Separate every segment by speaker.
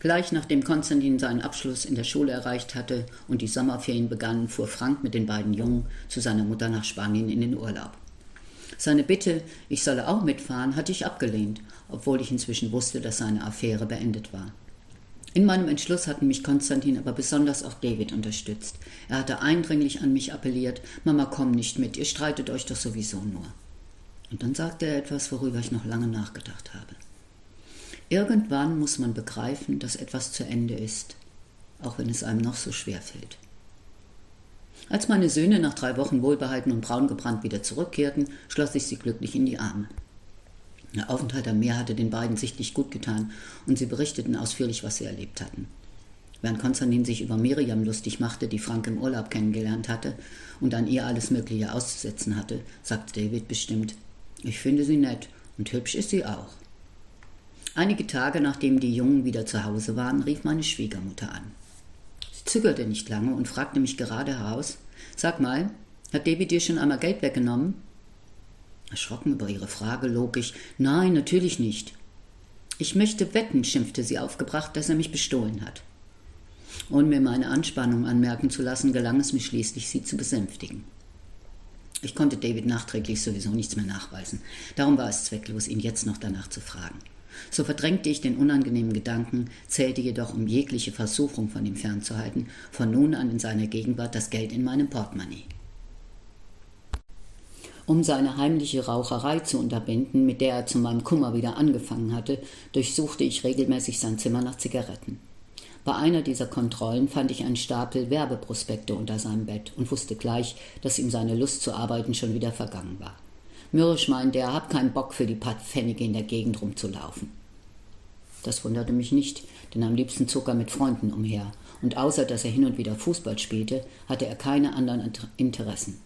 Speaker 1: Gleich nachdem Konstantin seinen Abschluss in der Schule erreicht hatte und die Sommerferien begannen, fuhr Frank mit den beiden Jungen zu seiner Mutter nach Spanien in den Urlaub. Seine Bitte, ich solle auch mitfahren, hatte ich abgelehnt, obwohl ich inzwischen wusste, dass seine Affäre beendet war. In meinem Entschluss hatten mich Konstantin, aber besonders auch David unterstützt. Er hatte eindringlich an mich appelliert: Mama, komm nicht mit, ihr streitet euch doch sowieso nur. Und dann sagte er etwas, worüber ich noch lange nachgedacht habe. Irgendwann muss man begreifen, dass etwas zu Ende ist, auch wenn es einem noch so schwer fällt. Als meine Söhne nach 3 Wochen wohlbehalten und braungebrannt wieder zurückkehrten, schloss ich sie glücklich in die Arme. Der Aufenthalt am Meer hatte den beiden sichtlich gut getan und sie berichteten ausführlich, was sie erlebt hatten. Während Konstantin sich über Miriam lustig machte, die Frank im Urlaub kennengelernt hatte und an ihr alles Mögliche auszusetzen hatte, sagte David bestimmt: Ich finde sie nett und hübsch ist sie auch. Einige Tage nachdem die Jungen wieder zu Hause waren, rief meine Schwiegermutter an. Sie zögerte nicht lange und fragte mich gerade heraus: Sag mal, hat David dir schon einmal Geld weggenommen? Erschrocken über ihre Frage log ich: Nein, natürlich nicht. Ich möchte wetten, schimpfte sie aufgebracht, dass er mich bestohlen hat. Ohne mir meine Anspannung anmerken zu lassen, gelang es mir schließlich, sie zu besänftigen. Ich konnte David nachträglich sowieso nichts mehr nachweisen. Darum war es zwecklos, ihn jetzt noch danach zu fragen. So verdrängte ich den unangenehmen Gedanken, zählte jedoch, um jegliche Versuchung von ihm fernzuhalten, von nun an in seiner Gegenwart das Geld in meinem Portemonnaie. Um seine heimliche Raucherei zu unterbinden, mit der er zu meinem Kummer wieder angefangen hatte, durchsuchte ich regelmäßig sein Zimmer nach Zigaretten. Bei einer dieser Kontrollen fand ich einen Stapel Werbeprospekte unter seinem Bett und wusste gleich, dass ihm seine Lust zu arbeiten schon wieder vergangen war. Mürrisch meinte er, hab keinen Bock für die paar Pfennige in der Gegend rumzulaufen. Das wunderte mich nicht, denn am liebsten zog er mit Freunden umher, und außer dass er hin und wieder Fußball spielte, hatte er keine anderen Interessen.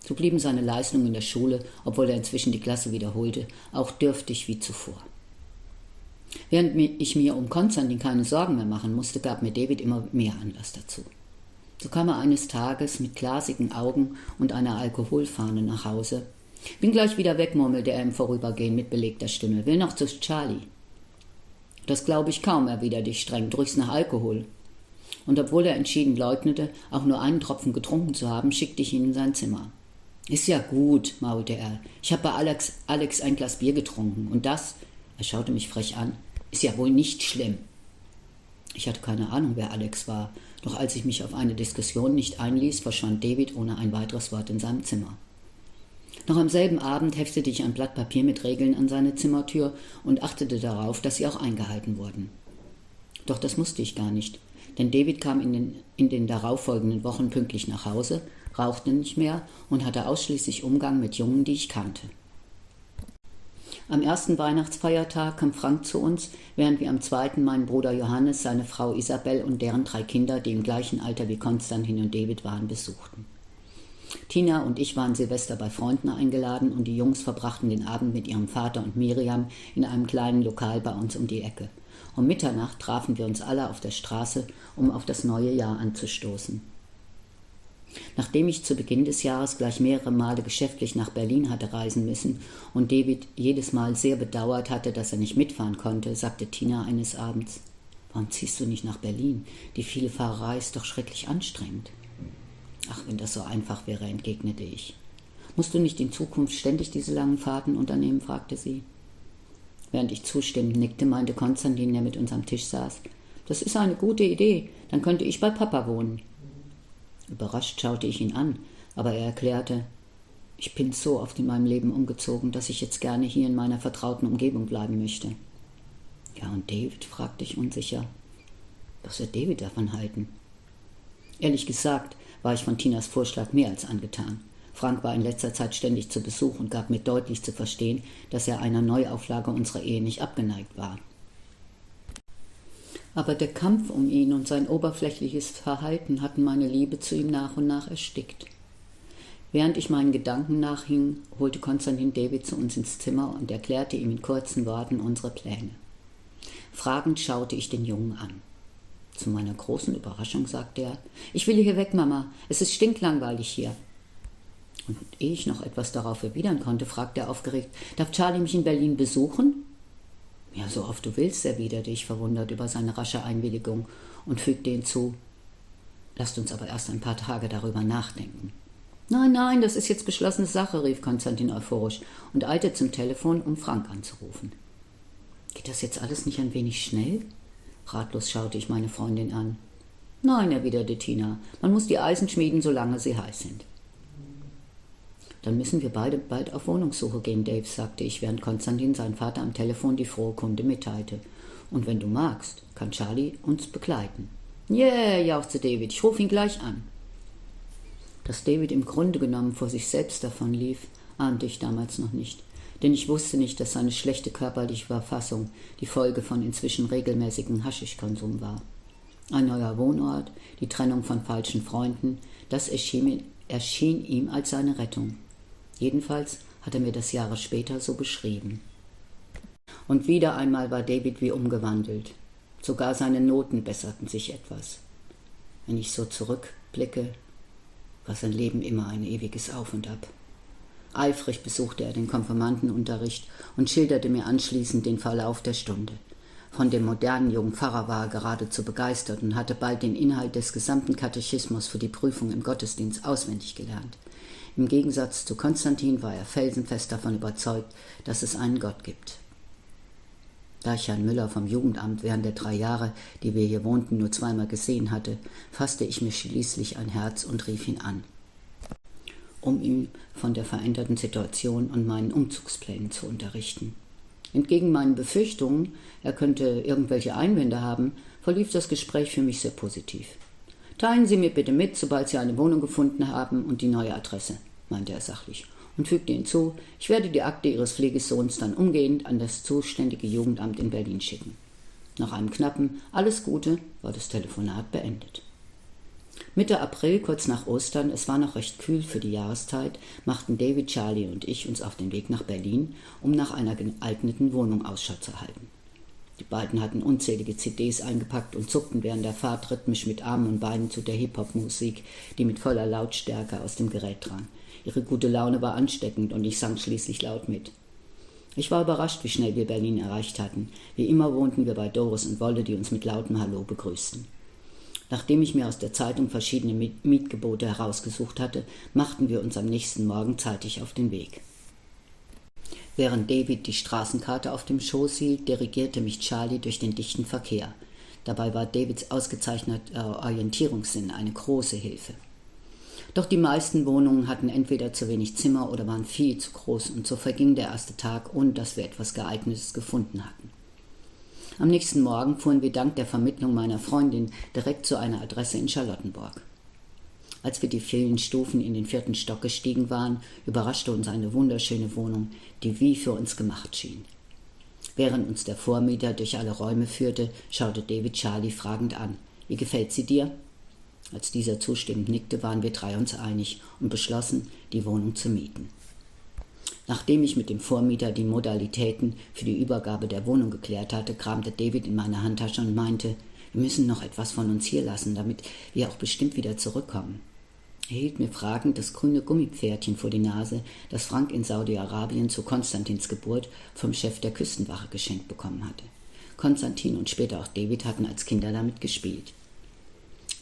Speaker 1: So blieben seine Leistungen in der Schule, obwohl er inzwischen die Klasse wiederholte, auch dürftig wie zuvor. Während ich mir um Konstantin keine Sorgen mehr machen musste, gab mir David immer mehr Anlass dazu. So kam er eines Tages mit glasigen Augen und einer Alkoholfahne nach Hause. Bin gleich wieder weg, murmelte er im Vorübergehen mit belegter Stimme. Will noch zu Charlie. Das glaube ich kaum, erwiderte ich streng. Du riechst nach Alkohol. Und obwohl er entschieden leugnete, auch nur einen Tropfen getrunken zu haben, schickte ich ihn in sein Zimmer. Ist ja gut, maulte er. Ich habe bei Alex ein Glas Bier getrunken. Und das, er schaute mich frech an, ist ja wohl nicht schlimm. Ich hatte keine Ahnung, wer Alex war. Doch als ich mich auf eine Diskussion nicht einließ, verschwand David ohne ein weiteres Wort in seinem Zimmer. Noch am selben Abend heftete ich ein Blatt Papier mit Regeln an seine Zimmertür und achtete darauf, dass sie auch eingehalten wurden. Doch das musste ich gar nicht, denn David kam in den darauffolgenden Wochen pünktlich nach Hause, rauchte nicht mehr und hatte ausschließlich Umgang mit Jungen, die ich kannte. Am ersten Weihnachtsfeiertag kam Frank zu uns, während wir am zweiten meinen Bruder Johannes, seine Frau Isabel und deren 3 Kinder, die im gleichen Alter wie Konstantin und David waren, besuchten. Tina und ich waren Silvester bei Freunden eingeladen und die Jungs verbrachten den Abend mit ihrem Vater und Miriam in einem kleinen Lokal bei uns um die Ecke. Um Mitternacht trafen wir uns alle auf der Straße, um auf das neue Jahr anzustoßen. Nachdem ich zu Beginn des Jahres gleich mehrere Male geschäftlich nach Berlin hatte reisen müssen und David jedes Mal sehr bedauert hatte, dass er nicht mitfahren konnte, sagte Tina eines Abends: Warum ziehst du nicht nach Berlin? Die viele Fahrerei ist doch schrecklich anstrengend. Ach, wenn das so einfach wäre, entgegnete ich. Musst du nicht in Zukunft ständig diese langen Fahrten unternehmen, fragte sie. Während ich zustimmend nickte, meinte Konstantin, der mit uns am Tisch saß: Das ist eine gute Idee, dann könnte ich bei Papa wohnen. Überrascht schaute ich ihn an, aber er erklärte: Ich bin so oft in meinem Leben umgezogen, dass ich jetzt gerne hier in meiner vertrauten Umgebung bleiben möchte. Ja, und David, fragte ich unsicher. Was wird David davon halten? Ehrlich gesagt war ich von Tinas Vorschlag mehr als angetan. Frank war in letzter Zeit ständig zu Besuch und gab mir deutlich zu verstehen, dass er einer Neuauflage unserer Ehe nicht abgeneigt war. Aber der Kampf um ihn und sein oberflächliches Verhalten hatten meine Liebe zu ihm nach und nach erstickt. Während ich meinen Gedanken nachhing, holte Konstantin David zu uns ins Zimmer und erklärte ihm in kurzen Worten unsere Pläne. Fragend schaute ich den Jungen an. Zu meiner großen Überraschung sagte er: Ich will hier weg, Mama, es ist stinklangweilig hier. Und ehe ich noch etwas darauf erwidern konnte, fragte er aufgeregt: Darf Charlie mich in Berlin besuchen? »Ja, so oft du willst«, erwiderte ich verwundert über seine rasche Einwilligung und fügte hinzu, »lasst uns aber erst ein paar Tage darüber nachdenken.« »Nein, nein, das ist jetzt beschlossene Sache«, rief Konstantin euphorisch und eilte zum Telefon, um Frank anzurufen. »Geht das jetzt alles nicht ein wenig schnell?« Ratlos schaute ich meine Freundin an. »Nein«, erwiderte Tina, »man muss die Eisen schmieden, solange sie heiß sind.« »Dann müssen wir beide bald auf Wohnungssuche gehen, Dave«, sagte ich, während Konstantin seinen Vater am Telefon die frohe Kunde mitteilte. »Und wenn du magst, kann Charlie uns begleiten.« »Yeah«, jauchzte David, »ich rufe ihn gleich an.« Dass David im Grunde genommen vor sich selbst davonlief, ahnte ich damals noch nicht, denn ich wusste nicht, dass seine schlechte körperliche Verfassung die Folge von inzwischen regelmäßigem Haschischkonsum war. Ein neuer Wohnort, die Trennung von falschen Freunden, das erschien ihm als seine Rettung. Jedenfalls hat er mir das Jahre später so beschrieben. Und wieder einmal war David wie umgewandelt. Sogar seine Noten besserten sich etwas. Wenn ich so zurückblicke, war sein Leben immer ein ewiges Auf und Ab. Eifrig besuchte er den Konfirmandenunterricht und schilderte mir anschließend den Verlauf der Stunde. Von dem modernen jungen Pfarrer war er geradezu begeistert und hatte bald den Inhalt des gesamten Katechismus für die Prüfung im Gottesdienst auswendig gelernt. Im Gegensatz zu Konstantin war er felsenfest davon überzeugt, dass es einen Gott gibt. Da ich Herrn Müller vom Jugendamt während der 3 Jahre, die wir hier wohnten, nur zweimal gesehen hatte, fasste ich mir schließlich ein Herz und rief ihn an, um ihn von der veränderten Situation und meinen Umzugsplänen zu unterrichten. Entgegen meinen Befürchtungen, er könnte irgendwelche Einwände haben, verlief das Gespräch für mich sehr positiv. »Teilen Sie mir bitte mit, sobald Sie eine Wohnung gefunden haben und die neue Adresse«, meinte er sachlich und fügte hinzu, »ich werde die Akte Ihres Pflegesohns dann umgehend an das zuständige Jugendamt in Berlin schicken.« Nach einem knappen »Alles Gute« war das Telefonat beendet. Mitte April, kurz nach Ostern, es war noch recht kühl für die Jahreszeit, machten David, Charlie und ich uns auf den Weg nach Berlin, um nach einer geeigneten Wohnung Ausschau zu halten. Die beiden hatten unzählige CDs eingepackt und zuckten während der Fahrt rhythmisch mit Armen und Beinen zu der Hip-Hop-Musik, die mit voller Lautstärke aus dem Gerät drang. Ihre gute Laune war ansteckend und ich sang schließlich laut mit. Ich war überrascht, wie schnell wir Berlin erreicht hatten. Wie immer wohnten wir bei Doris und Wolle, die uns mit lautem Hallo begrüßten. Nachdem ich mir aus der Zeitung verschiedene Mietgebote herausgesucht hatte, machten wir uns am nächsten Morgen zeitig auf den Weg. Während David die Straßenkarte auf dem Schoß hielt, dirigierte mich Charlie durch den dichten Verkehr. Dabei war Davids ausgezeichneter Orientierungssinn eine große Hilfe. Doch die meisten Wohnungen hatten entweder zu wenig Zimmer oder waren viel zu groß und so verging der erste Tag, ohne dass wir etwas Geeignetes gefunden hatten. Am nächsten Morgen fuhren wir dank der Vermittlung meiner Freundin direkt zu einer Adresse in Charlottenburg. Als wir die vielen Stufen in den 4. Stock gestiegen waren, überraschte uns eine wunderschöne Wohnung, die wie für uns gemacht schien. Während uns der Vormieter durch alle Räume führte, schaute David Charlie fragend an. »Wie gefällt sie dir?« Als dieser zustimmend nickte, waren wir 3 uns einig und beschlossen, die Wohnung zu mieten. Nachdem ich mit dem Vormieter die Modalitäten für die Übergabe der Wohnung geklärt hatte, kramte David in meiner Handtasche und meinte, wir müssen noch etwas von uns hier lassen, damit wir auch bestimmt wieder zurückkommen. Er hielt mir fragend das grüne Gummipferdchen vor die Nase, das Frank in Saudi-Arabien zu Konstantins Geburt vom Chef der Küstenwache geschenkt bekommen hatte. Konstantin und später auch David hatten als Kinder damit gespielt.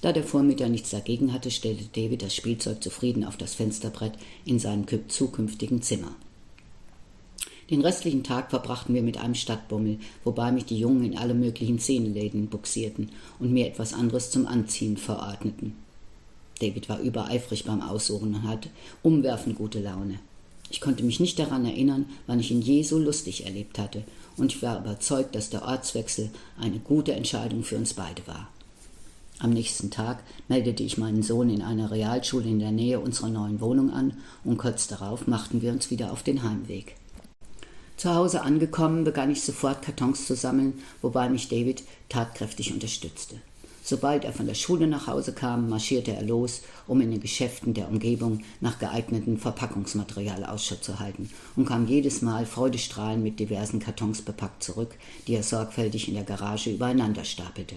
Speaker 1: Da der Vormieter nichts dagegen hatte, stellte David das Spielzeug zufrieden auf das Fensterbrett in seinem zukünftigen Zimmer. Den restlichen Tag verbrachten wir mit einem Stadtbummel, wobei mich die Jungen in alle möglichen Szeneläden buxierten und mir etwas anderes zum Anziehen verordneten. David war übereifrig beim Aussuchen und hatte umwerfend gute Laune. Ich konnte mich nicht daran erinnern, wann ich ihn je so lustig erlebt hatte, und ich war überzeugt, dass der Ortswechsel eine gute Entscheidung für uns beide war. Am nächsten Tag meldete ich meinen Sohn in einer Realschule in der Nähe unserer neuen Wohnung an und kurz darauf machten wir uns wieder auf den Heimweg. Zu Hause angekommen, begann ich sofort Kartons zu sammeln, wobei mich David tatkräftig unterstützte. Sobald er von der Schule nach Hause kam, marschierte er los, um in den Geschäften der Umgebung nach geeignetem Verpackungsmaterial Ausschau zu halten und kam jedes Mal freudestrahlend mit diversen Kartons bepackt zurück, die er sorgfältig in der Garage übereinander stapelte.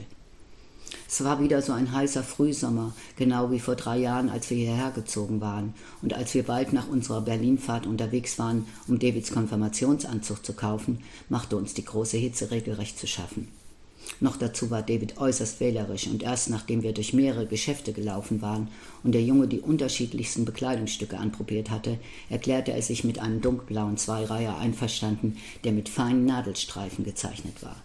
Speaker 1: Es war wieder so ein heißer Frühsommer, genau wie vor 3 Jahren, als wir hierher gezogen waren und als wir bald nach unserer Berlinfahrt unterwegs waren, um Davids Konfirmationsanzug zu kaufen, machte uns die große Hitze regelrecht zu schaffen. Noch dazu war David äußerst wählerisch und erst nachdem wir durch mehrere Geschäfte gelaufen waren und der Junge die unterschiedlichsten Bekleidungsstücke anprobiert hatte, erklärte er sich mit einem dunkelblauen Zweireiher einverstanden, der mit feinen Nadelstreifen gezeichnet war.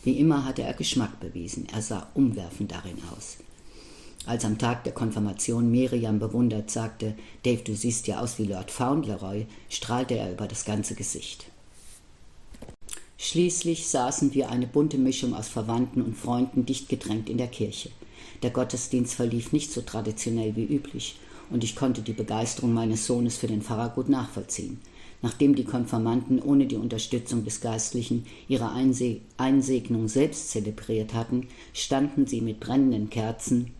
Speaker 1: Wie immer hatte er Geschmack bewiesen, er sah umwerfend darin aus. Als am Tag der Konfirmation Miriam bewundert sagte, »Dave, du siehst ja aus wie Lord Fauntleroy«, strahlte er über das ganze Gesicht. Schließlich saßen wir, eine bunte Mischung aus Verwandten und Freunden, dicht gedrängt in der Kirche. Der Gottesdienst verlief nicht so traditionell wie üblich, und ich konnte die Begeisterung meines Sohnes für den Pfarrer gut nachvollziehen. Nachdem die Konfirmanden ohne die Unterstützung des Geistlichen ihre Einsegnung selbst zelebriert hatten, standen sie mit brennenden Kerzen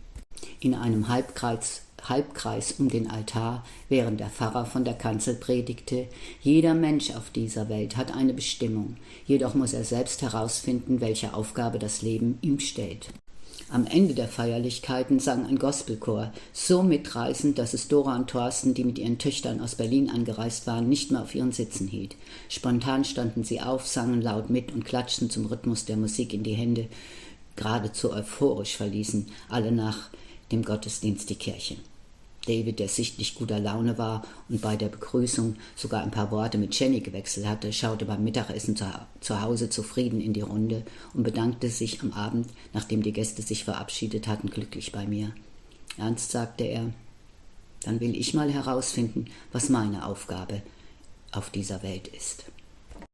Speaker 1: in einem Halbkreis um den Altar, während der Pfarrer von der Kanzel predigte: Jeder Mensch auf dieser Welt hat eine Bestimmung, jedoch muss er selbst herausfinden, welche Aufgabe das Leben ihm stellt. Am Ende der Feierlichkeiten sang ein Gospelchor, so mitreißend, dass es Dora und Thorsten, die mit ihren Töchtern aus Berlin angereist waren, nicht mehr auf ihren Sitzen hielt. Spontan standen sie auf, sangen laut mit und klatschten zum Rhythmus der Musik in die Hände. Geradezu euphorisch verließen alle nach dem Gottesdienst die Kirche. David, der sichtlich guter Laune war und bei der Begrüßung sogar ein paar Worte mit Jenny gewechselt hatte, schaute beim Mittagessen zu Hause zufrieden in die Runde und bedankte sich am Abend, nachdem die Gäste sich verabschiedet hatten, glücklich bei mir. Ernst, sagte er, dann will ich mal herausfinden, was meine Aufgabe auf dieser Welt ist.